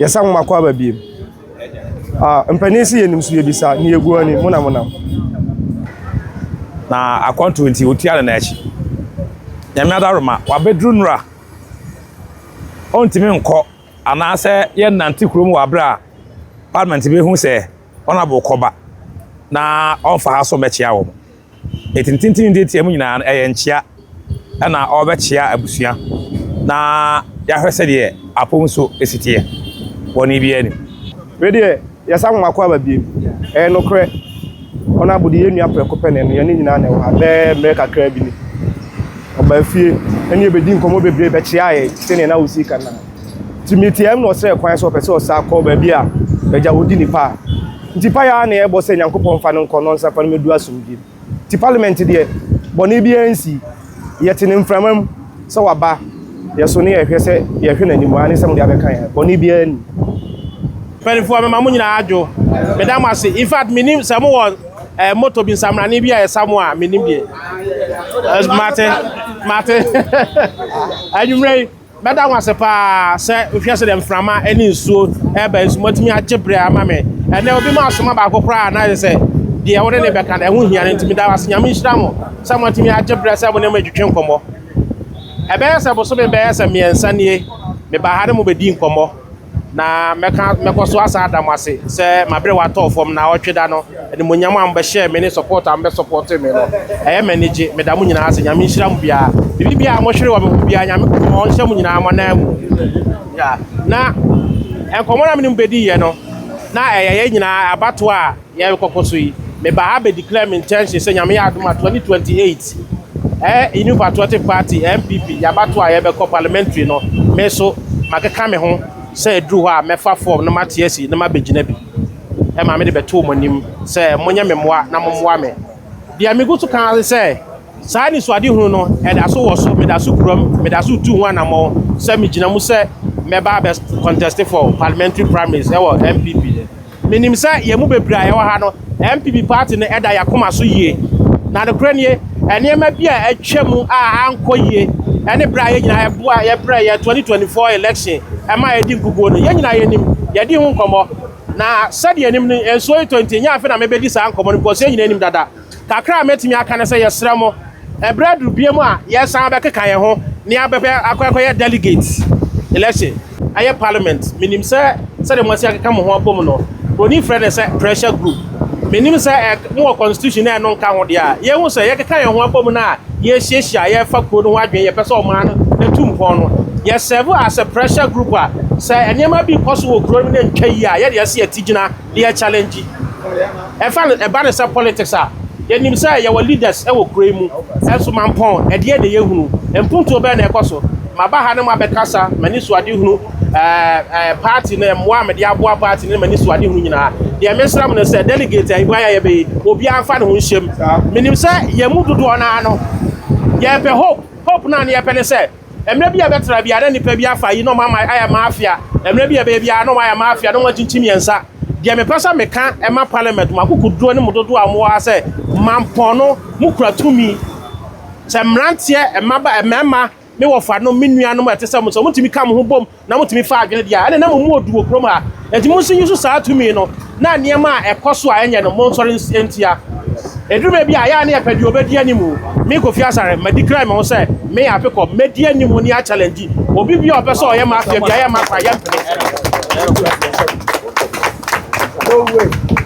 Yesa mo makwa ba biem. Mpanisi yenim so yebisa ni egu ani mona. Na akwanto nti otia na achi. Nyame adaroma wa bedru nura. Ontimi nko anase ye nante kurom wa bra parliament be hu se honorable koba na onfa ha so mechia wo. Etintintin de tie mu nyina eye nchia na obechia abusua na ya hwese de apom so esitie woni bi ani we de yesa mo makwa ba biem no kre ona budi yenu apreko ne no ye nyina na wa be me kakra bi ni oba fie eni ebedi nkomo bebre be chia ye sene na usi kana timitiam no sre kwan so pese o sa ko ba bi a beja wodi ni pa nti pa ya na e bo se nyankopon fa no nko no nsa fa no medu asomdi ti parliament de boni bi ansi yetene mframam so waba yeso ne ehwese ye hwe nanimu ani sem de abeka ya boni bi ani perifo amema mu nyina ajo medam ase in fact minim samo won moto bin samrani bia esamo a minim bie mate anyumre medam ase pa se hwese dem frama eni nsuo eba nsu motimi agebre ama me ene obi ma asoma ba kokora na se de e wona ne beka na ehu hia ntimi da wase nyame nhira mo samotimi agebre se bo ne madwetwe nkomo ebe se bo so be se miensa nie me ba hade mo bedi nkomo na mekoso asa adamase se mabre wato fom na otweda no ene monyam amba share me ne support ambe support me no eye manage me da mu nyina ase nyame nhira mu bia bibi bia mo hwere wa me bia nyame ko on hye mu nyina mo na mu ya na enkomo na me ne bedi ye no na eye nyina abato a ye kokoso yi me ba ha be declare my intention se nyame ya adoma 2028 inu patriotic party MPP ya bato a ye be parliamentary no me so makeka me ho say drew ha mefa form na matiesi na mabegina bi e ma me de beto monim say monya memmoa na mommoa me dia me go to kan say saa ni so ade hunu no e da so wo so me da so kurom me da so tu ho na mo say me gina mu say me ba best contest for parliamentary primaries e wo MPP menim say ye mu bebra ye wo ha no MPP party no e da yakoma so yie na de kranie ene ma bia atwam a anko yie ene bra ye gina ye boa ye bra ye 2024 election ema ye di gugu no ye nyina ye nim ye di hu nkomo na sade ye nim no enso 20 nya afi na mebedi sa nkomo no because ye nyina nim dada kakra metimi aka na say ye sremo e bra du biemu a ye san be keka ye ho ne abepe akoye delegates election aye parliament minim say sade mo sia keka mo ho abom no oni friend say pressure group minim say mo constitution na no nka ho de a ye hu say ye keka ye ho abom na ye hyiehia ye fa kuro no adwen ye pese o ma no na tumfo no yes serve as a pressure group say anyama be possible kuro no ntwa yi a ye de se atigina de challenge e fa e ba say politics a ye nim say ye were leaders e wo kuro mu enso mampon e de ye hunu empunto be na ekoso maba ha ne mabekasa mani so ade hunu party na mwa me de aboa party na mani so ade hunu nyina de mesram no say delegate ai bua ye be obi anfa ne ho nhyem menim say ye mu dodo na no ye be hope na ne ye pele say emre bia betra bia na nipa bia fa yi no mama aya mafia emre bia bia no aya mafia no wachichimi yensa de me pesa me kan e ma parliament makukuduo ne mododo amoa say mampono mukura tumi se mrantie e maba e mema me wo fa no menua no matese mo so mutimi kam ho bom na mutimi fa adwene dia ene na mo mu oduo krom a enti mo sin yusu saa tumi no na niema a ekoso a enye no mo nsori entia edume bia ya na epedi obedi animu me ko fi asare ma declare me ho say me ya peko medi animu ni a challenge obi bia opeso o ye ma afia bia ye ma kwa ye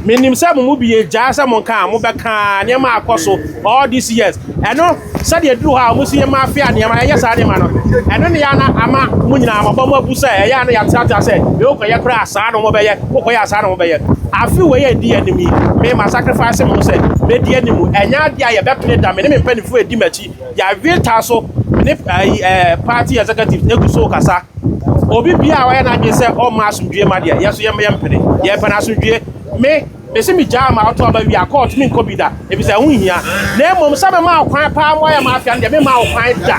minim say mo bie ja say mo kan mo be kan niema akoso all these years eno sade eduru ha mo si ye ma afia niema ye sa de ma no eno ne ya na ama mo nyina amabo mo abu say ya na ya tata say me ko ye kra asa no mo be ye ko ye asa no mo be ye afi we ye di enemy me ma sacrifice mo say me di enemy enya dia ye be play da me me mpanifo edi machi ya vita so me party executive eguso kasa obi bia wa na gbe say o ma asundue ma dia yeso ye mpene ye pana asundue me se mi jama auto ba wi court mi nko bi da e bi say hu hia na emom sabe ma kwan pa mo ya ma afia de me ma kwan da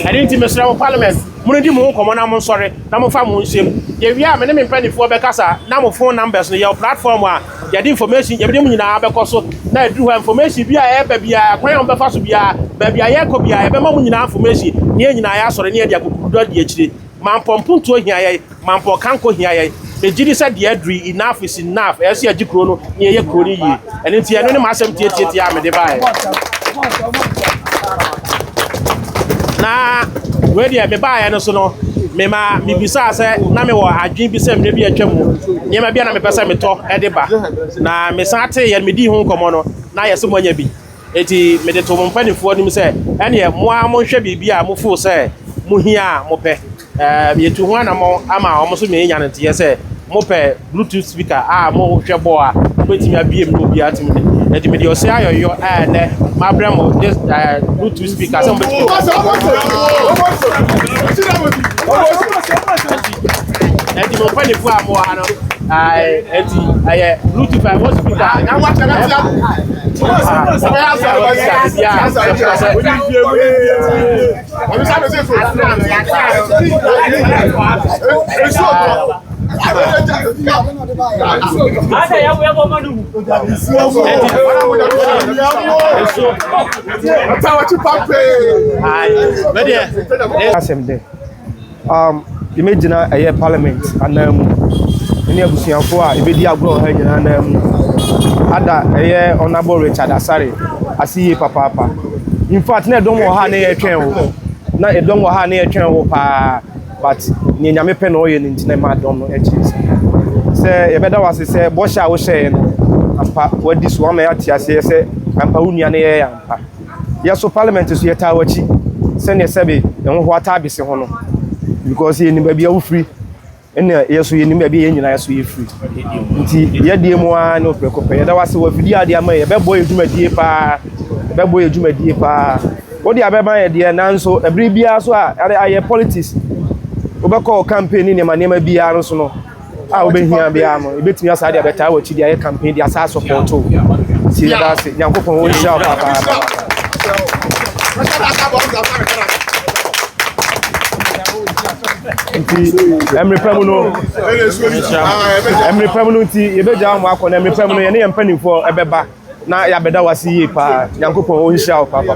e din ti mesra mo parliament mo ndi mo komo na mo nsore na mo fa mo nsem ye wi a me ne me mpanifo be kasa na mo phone numbers no your platform a ye di information ye bi mu nyina be koso na edru information bi a e ba bia kwan on be fa so bia ba bia ye ko bia e be ma mo nyina information ne nyina ya sore ne ye dia kokudo de akire mampompunto hia ye mampo kanko hia ye bejiri se de adri enough is enough e se agikro no ye kro ni yi ene nti eno ne masem tie amede bae na we de me bae no so no me ma mi bisa se na me wo adwen bi se me bi atwam ye ma bia na me pesa me to e de ba na me san ate ye me di ho nkomo no na ye se mo anya bi eti me de to mo mpanifo nim se ene mo a mo hwe bibia mo fu se mo hia mo pe ye tu ho na mo ama o mo so me nya ne te se mo pe bluetooth speaker mo hwe bo a betimi abiem no bia atimi eti me de o se ayoyo ne ma bra mo this bluetooth speaker se mo betimi eti mo mpanifo a mo ano eti aye bluetooth I want speaker na wa imagine a parliament and any abusianfo a ebedi agro ha nyina na mu ada honorable Richard Asare asiye papa in fact na edom wo ha na ye twen wo na edom wo ha na ye twen wo pa but ni nyame pe no ye ntina ma dom no echi se ye beda wase se bo sha wo she no ampa wadi so ma ya ti ase se ampa unia na ye ampa ya so parliament so ye ta wachi se ne sebe e ho ata bise ho no because ye ni ba bia wo free ene yeso ye nim bia ye nyina yeso ye free nti ye die mu a no prekope ye da wase wa fidi ade ama ye bebo ye dwumadie pa wo dia be ma ye de nanso ebri bia so a aye politics wo be call campaign ni ma bia no so no a wo be hia bia no e betimi asa de beta wa chi de aye campaign de asa support o ti da se nyankopon wo sha papa Emre Pemuno nti yebeja mo akọ na Emre Pemuno ye ne yempanifo ebeba na ya beda wasi yi pa nyankopon o nhia o papa